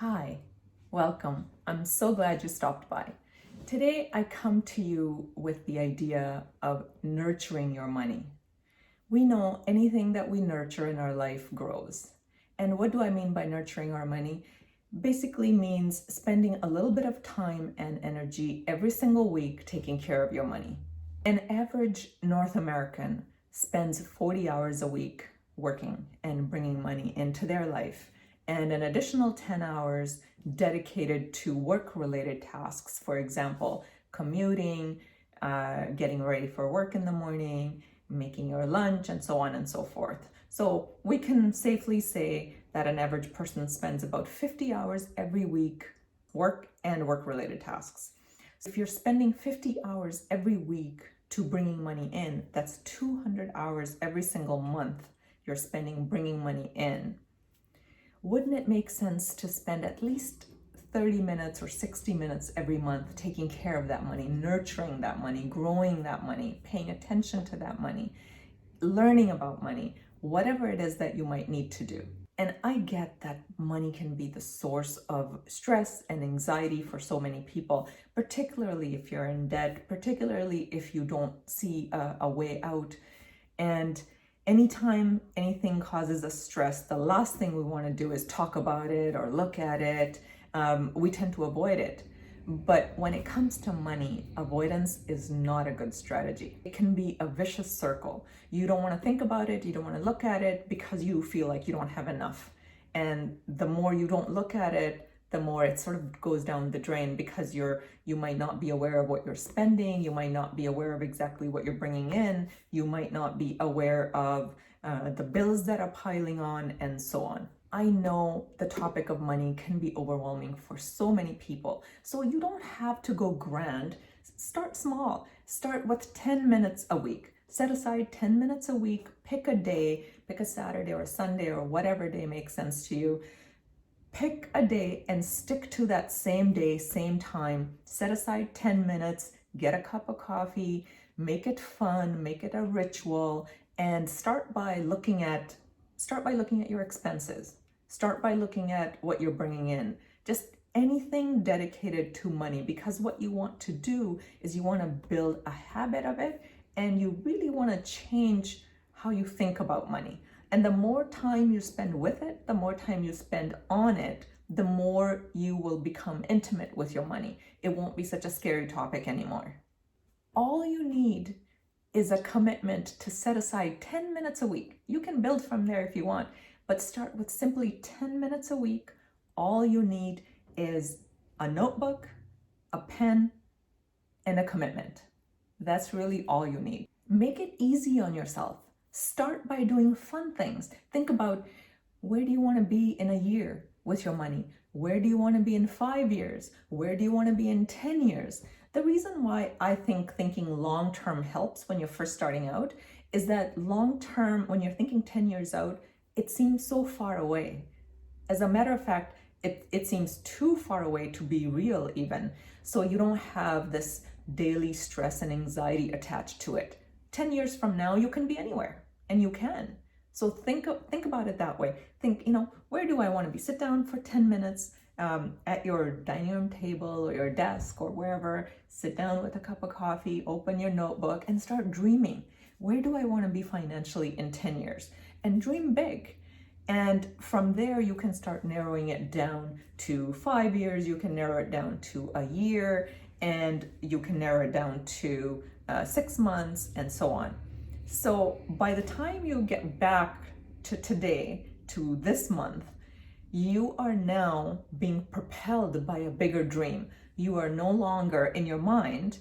Hi, welcome. I'm so glad you stopped by. Today, I come to you with the idea of nurturing your money. We know anything that we nurture in our life grows. And what do I mean by nurturing our money? Basically means spending a little bit of time and energy every single week taking care of your money. An average North American spends 40 hours a week working and bringing money into their life, and an additional 10 hours dedicated to work-related tasks. For example, commuting, getting ready for work in the morning, making your lunch, and so on and so forth. So we can safely say that an average person spends about 50 hours every week work and work-related tasks. If you're spending 50 hours every week to bringing money in, that's 200 hours every single month you're spending bringing money in. Wouldn't it make sense to spend at least 30 minutes or 60 minutes every month taking care of that money, nurturing that money, growing that money, paying attention to that money, learning about money, whatever it is that you might need to do? And I get that money can be the source of stress and anxiety for so many people, particularly if you're in debt, particularly if you don't see a way out. And anytime anything causes us stress, the last thing we want to do is talk about it or look at it. We tend to avoid it. But when it comes to money, avoidance is not a good strategy. It can be a vicious circle. You don't want to think about it, you don't want to look at it because you feel like you don't have enough. And the more you don't look at it, the more it sort of goes down the drain because you might not be aware of what you're spending, you might not be aware of exactly what you're bringing in, you might not be aware of the bills that are piling on, and so on. I know the topic of money can be overwhelming for so many people. So you don't have to go grand. Start small. Start with 10 minutes a week. Set aside 10 minutes a week. Pick a day, pick a Saturday or Sunday or whatever day makes sense to you. Pick a day and stick to that same day, same time. Set aside 10 minutes, get a cup of coffee, make it fun, make it a ritual, and start by looking at your expenses. Start by looking at what you're bringing in. Just anything dedicated to money, because what you want to do is you want to build a habit of it, and you really want to change how you think about money. And the more time you spend with it, the more time you spend on it, the more you will become intimate with your money. It won't be such a scary topic anymore. All you need is a commitment to set aside 10 minutes a week. You can build from there if you want, but start with simply 10 minutes a week. All you need is a notebook, a pen, and a commitment. That's really all you need. Make it easy on yourself. Start by doing fun things. Think about, where do you want to be in a year with your money? Where do you want to be in 5 years? Where do you want to be in 10 years? The reason why I think thinking long-term helps when you're first starting out is that long-term, when you're thinking 10 years out, it seems so far away. As a matter of fact, it seems too far away to be real even. So you don't have this daily stress and anxiety attached to it. 10 years from now, you can be anywhere, and you can. So think about it that way. Think, where do I want to be? Sit down for 10 minutes at your dining room table or your desk or wherever. Sit down with a cup of coffee, open your notebook, and start dreaming. Where do I want to be financially in 10 years? And dream big. And from there, you can start narrowing it down to 5 years. You can narrow it down to a year, and you can narrow it down to 6 months, and so on. So by the time you get back to today, to this month, you are now being propelled by a bigger dream. You are no longer in your mind.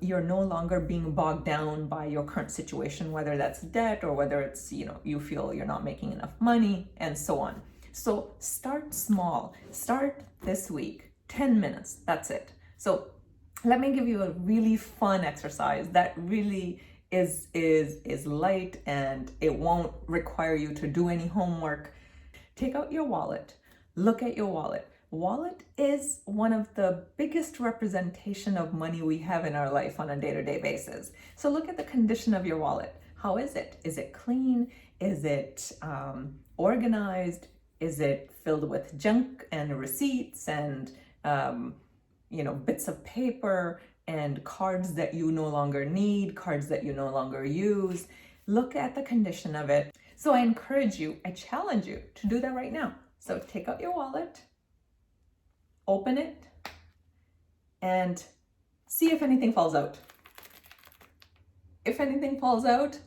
You're no longer being bogged down by your current situation, whether that's debt or whether it's, you feel you're not making enough money, and so on. So start small. Start this week, 10 minutes, that's it. So let me give you a really fun exercise that really is light, and it won't require you to do any homework. Take out your wallet. Look at your wallet. Wallet is one of the biggest representation of money we have in our life on a day-to-day basis. So look at the condition of your wallet. How is it? Is it clean? Is it organized? Is it filled with junk and receipts and bits of paper and cards that you no longer need, cards that you no longer use? Look at the condition of it. So I encourage you, I challenge you to do that right now. So take out your wallet, open it, and see if anything falls out. If anything falls out,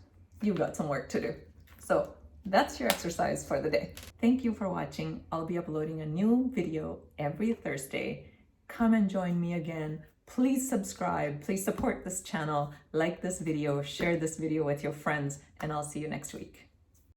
you've got some work to do. So that's your exercise for the day. Thank you for watching. I'll be uploading a new video every Thursday. Come and join me again. Please subscribe. Please support this channel. Like this video, share this video with your friends, and I'll see you next week.